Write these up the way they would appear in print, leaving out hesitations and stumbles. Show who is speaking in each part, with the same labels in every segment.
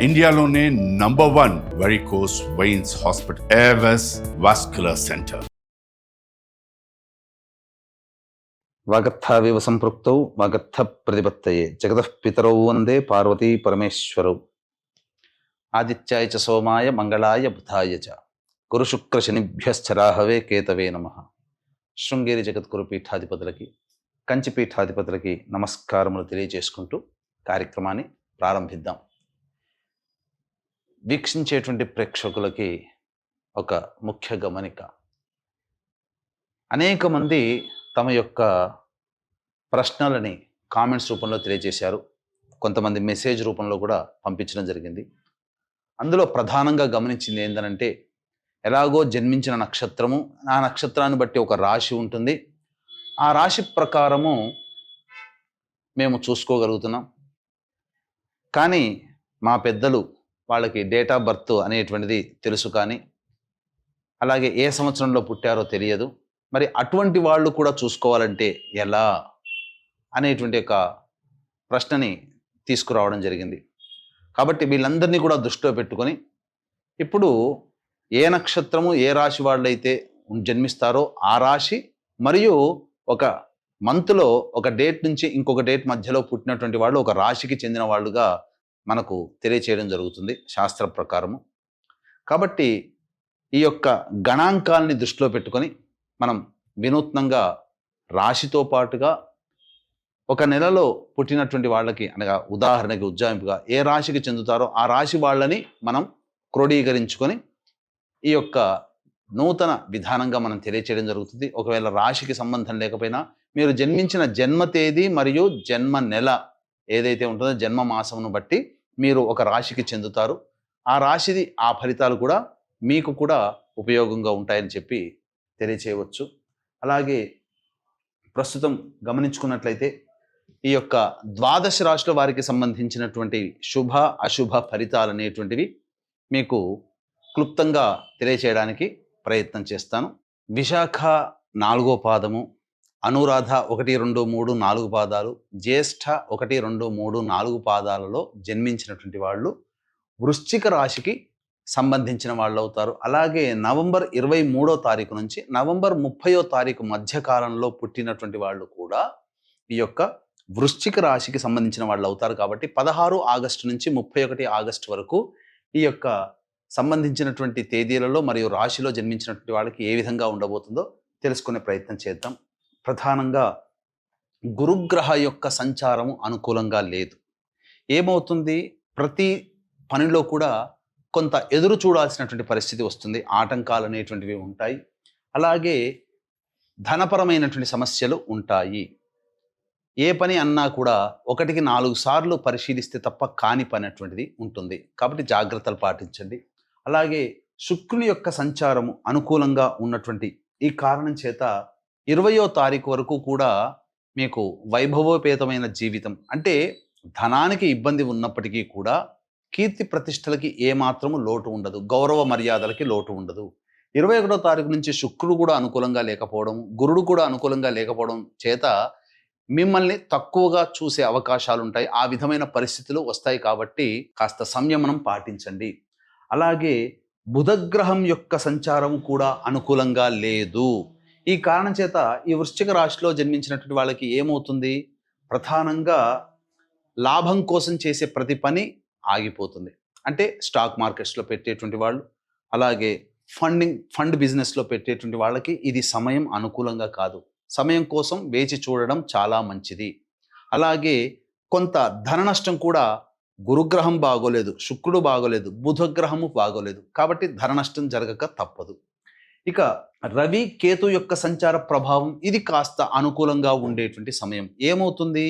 Speaker 1: ఇండియాలోనే #1 varicose veins hospital AVIS vascular centre.
Speaker 2: వాగర్థావివ సంపృక్తౌ వాగర్థ ప్రతిపత్తయే జగతః పితరౌ వందే పార్వతీ పరమేశ్వరౌ. ఆదిత్యాయ చ సోమాయ మంగళాయ బుధాయ చ గురు శుక్ర శనిభ్యశ్చరాహవే కేతవే నమః. శృంగేరి జగద్గురు పీఠాధిపతులకి, కంచి పీఠాధిపతులకి నమస్కారములు తెలియజేసుకుంటూ కార్యక్రమాన్ని ప్రారంభిద్దాం. వీక్షించేటువంటి ప్రేక్షకులకి ఒక ముఖ్య గమనిక. అనేక మంది తమ యొక్క ప్రశ్నలని కామెంట్స్ రూపంలో తెలియజేశారు. కొంతమంది మెసేజ్ రూపంలో కూడా పంపించడం జరిగింది. అందులో ప్రధానంగా గమనించింది ఏంటంటే, ఎలాగో జన్మించిన నక్షత్రము, ఆ నక్షత్రాన్ని బట్టి ఒక రాశి ఉంటుంది, ఆ రాశి ప్రకారము మేము చూసుకోగలుగుతున్నాం. కానీ మా పెద్దలు వాళ్ళకి డేట్ ఆఫ్ బర్త్ అనేటువంటిది తెలుసు, కానీ అలాగే ఏ సంవత్సరంలో పుట్టారో తెలియదు. మరి అటువంటి వాళ్ళు కూడా చూసుకోవాలంటే ఎలా అనేటువంటి ఒక ప్రశ్నని తీసుకురావడం జరిగింది. కాబట్టి వీళ్ళందరినీ కూడా దృష్టిలో పెట్టుకొని, ఇప్పుడు ఏ నక్షత్రము ఏ రాశి వాళ్ళైతే జన్మిస్తారో ఆ రాశి మరియు ఒక మంత్లో ఒక డేట్ నుంచి ఇంకొక డేట్ మధ్యలో పుట్టినటువంటి వాళ్ళు ఒక రాశికి చెందిన వాళ్ళుగా మనకు తెలియచేయడం జరుగుతుంది శాస్త్ర ప్రకారము. కాబట్టి ఈ యొక్క గణాంకాలని దృష్టిలో పెట్టుకొని మనం వినూత్నంగా రాశితో పాటుగా ఒక నెలలో పుట్టినటువంటి వాళ్ళకి, అనగా ఉదాహరణకి ఉజ్జాయింపుగా ఏ రాశికి చెందుతారో ఆ రాశి వాళ్ళని మనం క్రోడీకరించుకొని ఈ యొక్క నూతన విధానంగా మనం తెలియచేయడం జరుగుతుంది. ఒకవేళ రాశికి సంబంధం లేకపోయినా మీరు జన్మించిన జన్మ తేదీ మరియు జన్మ నెల ఏదైతే ఉంటుందో జన్మ మాసమును బట్టి మీరు ఒక రాశికి చెందుతారు. ఆ రాశిది ఆ ఫలితాలు కూడా మీకు కూడా ఉపయోగంగా ఉంటాయని చెప్పి తెలియచేయవచ్చు. అలాగే ప్రస్తుతం గమనించుకున్నట్లయితే ఈ యొక్క ద్వాదశ రాశుల వారికి సంబంధించినటువంటి శుభ అశుభ ఫలితాలు అనేటువంటివి మీకు క్లుప్తంగా తెలియచేయడానికి ప్రయత్నం చేస్తాను. విశాఖ 4వ పాదము, అనురాధ 1, 2, 3, 4 పాదాలు, జ్యేష్ఠ 1, 2, 3, 4 పాదాలలో జన్మించినటువంటి వాళ్ళు వృశ్చిక రాశికి సంబంధించిన వాళ్ళు అవుతారు. అలాగే నవంబర్ 23వ తారీఖు నుంచి నవంబర్ 30వ తారీఖు మధ్యకాలంలో పుట్టినటువంటి వాళ్ళు కూడా ఈ యొక్క వృశ్చిక రాశికి సంబంధించిన వాళ్ళు అవుతారు. కాబట్టి 16 ఆగస్టు నుంచి 31 ఆగస్టు వరకు ఈ యొక్క సంబంధించినటువంటి తేదీలలో మరియు రాశిలో జన్మించినటువంటి వాళ్ళకి ఏ విధంగా ఉండబోతుందో తెలుసుకునే ప్రయత్నం చేద్దాం. ప్రధానంగా గురుగ్రహ యొక్క సంచారము అనుకూలంగా లేదు. ఏమవుతుంది, ప్రతి పనిలో కూడా కొంత ఎదురు చూడాల్సినటువంటి పరిస్థితి వస్తుంది, ఆటంకాలు అనేటువంటివి ఉంటాయి. అలాగే ధనపరమైనటువంటి సమస్యలు ఉంటాయి. ఏ పని అన్నా కూడా 1కి 4 సార్లు పరిశీలిస్తే తప్ప కాని పని అటువంటిది ఉంటుంది. కాబట్టి జాగ్రత్తలు పాటించండి. అలాగే శుక్రుని యొక్క సంచారము అనుకూలంగా ఉన్నటువంటి ఈ కారణం చేత 20వ తారీఖు వరకు కూడా మీకు వైభవోపేతమైన జీవితం, అంటే ధనానికి ఇబ్బంది ఉన్నప్పటికీ కూడా కీర్తి ప్రతిష్టలకి ఏమాత్రము లోటు ఉండదు, గౌరవ మర్యాదలకి లోటు ఉండదు. 21వ తారీఖు నుంచి శుక్రుడు కూడా అనుకూలంగా లేకపోవడం, గురుడు కూడా అనుకూలంగా లేకపోవడం చేత మిమ్మల్ని తక్కువగా చూసే అవకాశాలు ఉంటాయి. ఆ విధమైన పరిస్థితులు వస్తాయి. కాబట్టి కాస్త సంయమనం పాటించండి. అలాగే బుధగ్రహం యొక్క సంచారం కూడా అనుకూలంగా లేదు. ఈ కారణం చేత ఈ వృశ్చిక రాశిలో జన్మించినటువంటి వాళ్ళకి ఏమవుతుంది, ప్రధానంగా లాభం కోసం చేసే ప్రతి పని ఆగిపోతుంది. అంటే స్టాక్ మార్కెట్స్లో పెట్టేటువంటి వాళ్ళు, అలాగే ఫండ్ బిజినెస్లో పెట్టేటువంటి వాళ్ళకి ఇది సమయం అనుకూలంగా కాదు. సమయం కోసం వేచి చూడడం చాలా మంచిది. అలాగే కొంత ధన నష్టం కూడా, గురుగ్రహం బాగోలేదు, శుక్రుడు బాగోలేదు, బుధగ్రహము బాగోలేదు. కాబట్టి ధన నష్టం జరగక తప్పదు. ఇక రవి కేతు యొక్క సంచార ప్రభావం ఇది కాస్త అనుకూలంగా ఉండేటువంటి సమయం. ఏమవుతుంది,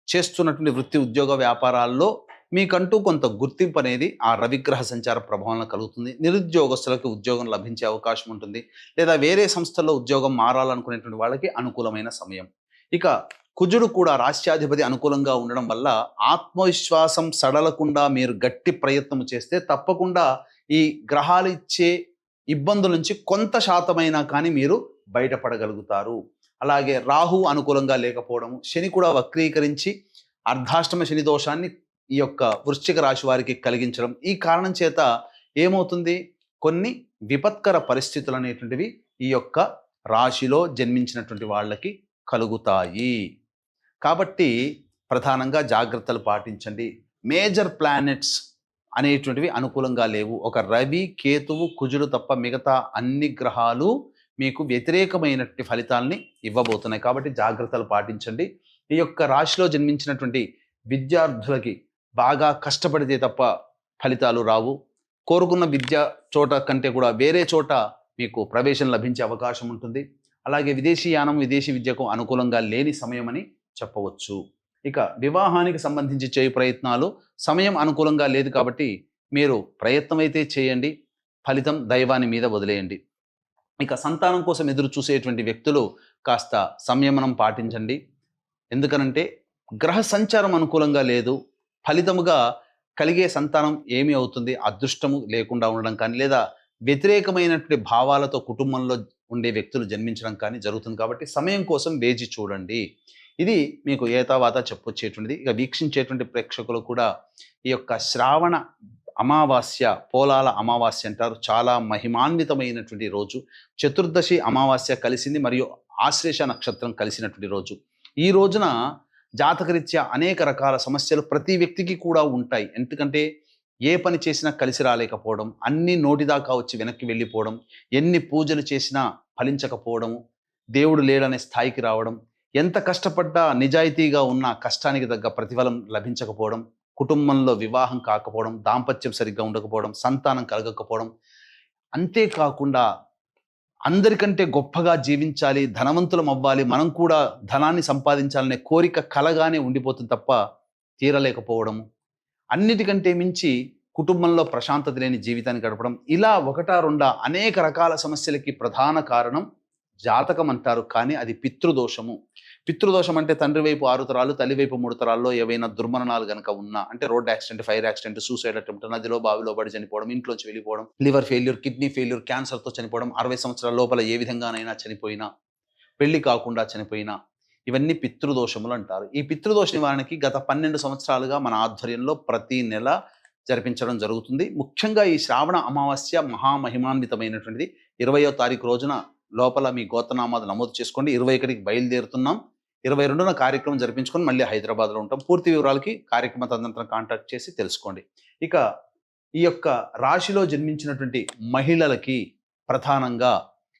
Speaker 2: చేస్తున్నటువంటి వృత్తి ఉద్యోగ వ్యాపారాల్లో మీకంటూ కొంత గుర్తింపు అనేది ఆ రవిగ్రహ సంచార ప్రభావంలో కలుగుతుంది. నిరుద్యోగస్తులకు ఉద్యోగం లభించే అవకాశం ఉంటుంది, లేదా వేరే సంస్థల్లో ఉద్యోగం మారాలనుకునేటువంటి వాళ్ళకి అనుకూలమైన సమయం. ఇక కుజుడు కూడా రాష్ట్రాధిపతి అనుకూలంగా ఉండడం వల్ల ఆత్మవిశ్వాసం సడలకుండా మీరు గట్టి ప్రయత్నం చేస్తే తప్పకుండా ఈ గ్రహాలు ఇచ్చే ఇబ్బందుల నుంచి కొంత శాతమైనా కానీ మీరు బయటపడగలుగుతారు. అలాగే రాహు అనుకూలంగా లేకపోవడం, శని కూడా వక్రీకరించి అర్ధాష్టమ శని దోషాన్ని ఈ యొక్క వృశ్చిక రాశి వారికి కలిగించడం, ఈ కారణం చేత ఏమవుతుంది, కొన్ని విపత్కర పరిస్థితులు అనేటువంటివి ఈ యొక్క రాశిలో జన్మించినటువంటి వాళ్ళకి కలుగుతాయి. కాబట్టి ప్రధానంగా జాగ్రత్తలు పాటించండి. మేజర్ ప్లానెట్స్ అనేటువంటివి అనుకూలంగా లేవు. ఒక రవి, కేతువు, కుజుడు తప్ప మిగతా అన్ని గ్రహాలు మీకు వ్యతిరేకమైనటువంటి ఫలితాలని ఇవ్వబోతున్నాయి. కాబట్టి జాగ్రత్తలు పాటించండి. ఈ యొక్క రాశిలో జన్మించినటువంటి విద్యార్థులకి బాగా కష్టపడితే తప్ప ఫలితాలు రావు. కోరుకున్న విద్య చోట కంటే కూడా వేరే చోట మీకు ప్రవేశం లభించే అవకాశం ఉంటుంది. అలాగే విదేశీయానం, విదేశీ విద్యకు అనుకూలంగా లేని సమయం అని చెప్పవచ్చు. ఇక వివాహానికి సంబంధించి చేయు ప్రయత్నాలు సమయం అనుకూలంగా లేదు కాబట్టి మీరు ప్రయత్నం అయితే చేయండి, ఫలితం దైవాన్ని మీద వదిలేయండి. ఇక సంతానం కోసం ఎదురు చూసేటువంటి వ్యక్తులు కాస్త సంయమనం పాటించండి. ఎందుకనంటే గ్రహ సంచారం అనుకూలంగా లేదు. ఫలితముగా కలిగే సంతానం ఏమి అవుతుంది, అదృష్టము లేకుండా ఉండడం కానీ లేదా వ్యతిరేకమైనటువంటి భావాలతో కుటుంబంలో ఉండే వ్యక్తులు జన్మించడం కానీ జరుగుతుంది. కాబట్టి సమయం కోసం వేచి చూడండి. ఇది మీకు ఏతావాత చెప్పొచ్చేటువంటిది. ఇక వీక్షించేటువంటి ప్రేక్షకులు కూడా ఈ యొక్క శ్రావణ అమావాస్య, పోలాల అమావాస్య అంటారు, చాలా మహిమాన్వితమైనటువంటి రోజు. చతుర్దశి అమావాస్య కలిసింది మరియు ఆశ్లేష నక్షత్రం కలిసినటువంటి రోజు. ఈ రోజున జాతకరీత్యా అనేక రకాల సమస్యలు ప్రతి వ్యక్తికి కూడా ఉంటాయి. ఎందుకంటే ఏ పని చేసినా కలిసి రాలేకపోవడం, అన్ని నోటిదాకా వచ్చి వెనక్కి వెళ్ళిపోవడం, ఎన్ని పూజలు చేసినా ఫలించకపోవడం, దేవుడు లేడనే స్థాయికి రావడం, ఎంత కష్టపడ్డా నిజాయితీగా ఉన్న కష్టానికి తగ్గ ప్రతిఫలం లభించకపోవడం, కుటుంబంలో వివాహం కాకపోవడం, దాంపత్యం సరిగ్గా ఉండకపోవడం, సంతానం కలగకపోవడం, అంతేకాకుండా అందరికంటే గొప్పగా జీవించాలి, ధనవంతులం అవ్వాలి, మనం కూడా ధనాన్ని సంపాదించాలనే కోరిక కలగానే ఉండిపోతుంది తప్ప తీరలేకపోవడం, అన్నిటికంటే మించి కుటుంబంలో ప్రశాంతత లేని జీవితాన్ని గడపడం, ఇలా ఒకటా రెండా అనేక రకాల సమస్యలకి ప్రధాన కారణం జాతకం అంటారు. కానీ అది పితృదోషము. పితృదోషం అంటే తండ్రి వైపు 6 తరాలు, తల్లి వైపు 3 తరాల్లో ఏవైనా దుర్మరణాలు కనుక ఉన్నా, అంటే road accident, fire accident, suicide attempt, నదిలో బావిలో పడి చనిపోవడం, ఇంట్లోంచి వెళ్ళిపోవడం, లివర్ ఫెయిల్యూర్, కిడ్నీ ఫెయిల్యూర్, క్యాన్సర్తో చనిపోవడం, 60 సంవత్సరాల లోపల ఏ విధంగానైనా చనిపోయినా, పెళ్లి కాకుండా చనిపోయినా, ఇవన్నీ పితృదోషములు అంటారు. ఈ పితృదోష నివారణకి గత 12 సంవత్సరాలుగా మన ఆధ్వర్యంలో ప్రతి నెల జరిపించడం జరుగుతుంది. ముఖ్యంగా ఈ శ్రావణ అమావాస్య మహామహిమాన్వితమైనటువంటిది. 20వ తారీఖు రోజున లోపల మీ గోత్రనామాలు నమోదు చేసుకోండి. 21కి బయలుదేరుతున్నాం. 22న కార్యక్రమం జరిపించుకొని మళ్ళీ హైదరాబాద్లో ఉంటాం. పూర్తి వివరాలకి కార్యక్రమ తదనంతరం కాంటాక్ట్ చేసి తెలుసుకోండి. ఇక ఈ యొక్క రాశిలో జన్మించినటువంటి మహిళలకి ప్రధానంగా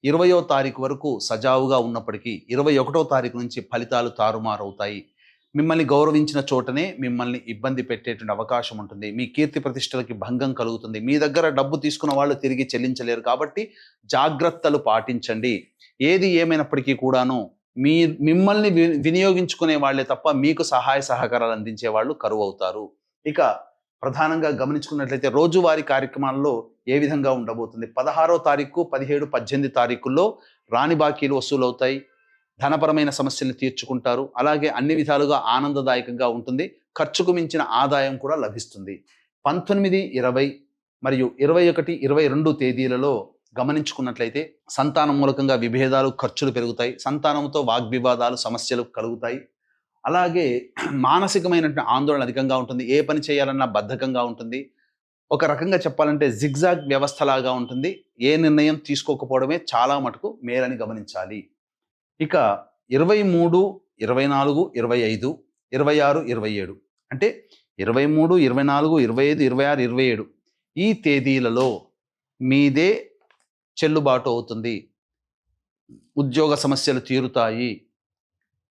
Speaker 2: 20వ తారీఖు వరకు సజావుగా ఉన్నప్పటికీ 21వ తారీఖు నుంచి ఫలితాలు తారుమారవుతాయి. మిమ్మల్ని గౌరవించిన చోటనే మిమ్మల్ని ఇబ్బంది పెట్టేటువంటి అవకాశం ఉంటుంది. మీ కీర్తి ప్రతిష్టలకి భంగం కలుగుతుంది. మీ దగ్గర డబ్బు తీసుకున్న వాళ్ళు తిరిగి చెల్లించలేరు. కాబట్టి జాగ్రత్తలు పాటించండి. ఏది ఏమైనప్పటికీ కూడాను మిమ్మల్ని వినియోగించుకునే వాళ్ళే తప్ప మీకు సహాయ సహకారాలు అందించే వాళ్ళు కరువు అవుతారు. ఇక ప్రధానంగా గమనించుకున్నట్లయితే రోజువారీ కార్యక్రమాల్లో ఏ విధంగా ఉండబోతుంది. 16వ తారీఖు, 17, 18 తారీఖుల్లో రాని బాకీలు వసూలు అవుతాయి. ధనపరమైన సమస్యలను తీర్చుకుంటారు. అలాగే అన్ని విధాలుగా ఆనందదాయకంగా ఉంటుంది. ఖర్చుకు మించిన ఆదాయం కూడా లభిస్తుంది. 19, 20 మరియు 21, 22 తేదీలలో గమనించుకున్నట్లయితే సంతానం మూలకంగా విభేదాలు, ఖర్చులు పెరుగుతాయి. సంతానంతో వాగ్వివాదాలు, సమస్యలు కలుగుతాయి. అలాగే మానసికమైనటువంటి ఆందోళన అధికంగా ఉంటుంది. ఏ పని చేయాలన్నా బద్ధకంగా ఉంటుంది. ఒక రకంగా చెప్పాలంటే జిగ్జాగ్ వ్యవస్థలాగా ఉంటుంది. ఏ నిర్ణయం తీసుకోకపోవడమే చాలా మటుకు మేలని గమనించాలి. ఇక 23, 24, 25, 26, 27 అంటే 23, 24, 25, 26, 27 ఈ తేదీలలో మీదే చెల్లుబాటు అవుతుంది. ఉద్యోగ సమస్యలు తీరుతాయి.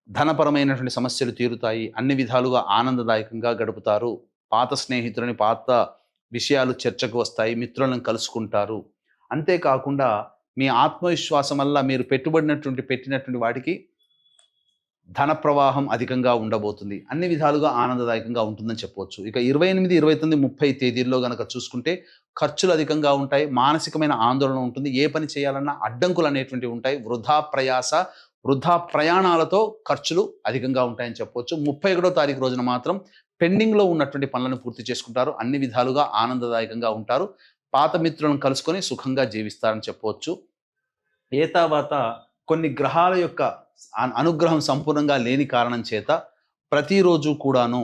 Speaker 2: ధనపరమైనటువంటి సమస్యలు తీరుతాయి. అన్ని విధాలుగా ఆనందదాయకంగా గడుపుతారు. పాత స్నేహితులని, పాత విషయాలు చర్చకు వస్తాయి. మిత్రులను కలుసుకుంటారు. అంతేకాకుండా మీ ఆత్మవిశ్వాసం వల్ల మీరు పెట్టినటువంటి వాటికి ధన ప్రవాహం అధికంగా ఉండబోతుంది. అన్ని విధాలుగా ఆనందదాయకంగా ఉంటుందని చెప్పవచ్చు. ఇక 28, 29, 30 తేదీల్లో గనక చూసుకుంటే ఖర్చులు అధికంగా ఉంటాయి. మానసికమైన ఆందోళన ఉంటుంది. ఏ పని చేయాలన్నా అడ్డంకులు అనేటువంటివి ఉంటాయి. వృధా ప్రయాణాలతో ఖర్చులు అధికంగా ఉంటాయని చెప్పవచ్చు. 31వ తారీఖు రోజున మాత్రం పెండింగ్లో ఉన్నటువంటి పనులను పూర్తి చేసుకుంటారు. అన్ని విధాలుగా ఆనందదాయకంగా ఉంటారు. పాత మిత్రులను కలుసుకొని సుఖంగా జీవిస్తారని చెప్పవచ్చు. ఏతావాత కొన్ని గ్రహాల యొక్క అనుగ్రహం సంపూర్ణంగా లేని కారణం చేత ప్రతిరోజు కూడాను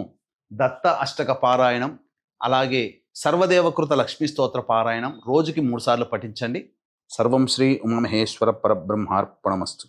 Speaker 2: దత్త అష్టక పారాయణం, అలాగే సర్వదేవకృత లక్ష్మీ స్తోత్ర పారాయణం రోజుకి 3 సార్లు పఠించండి. సర్వం శ్రీ ఉమామహేశ్వర పరబ్రహ్మార్పణమస్తు.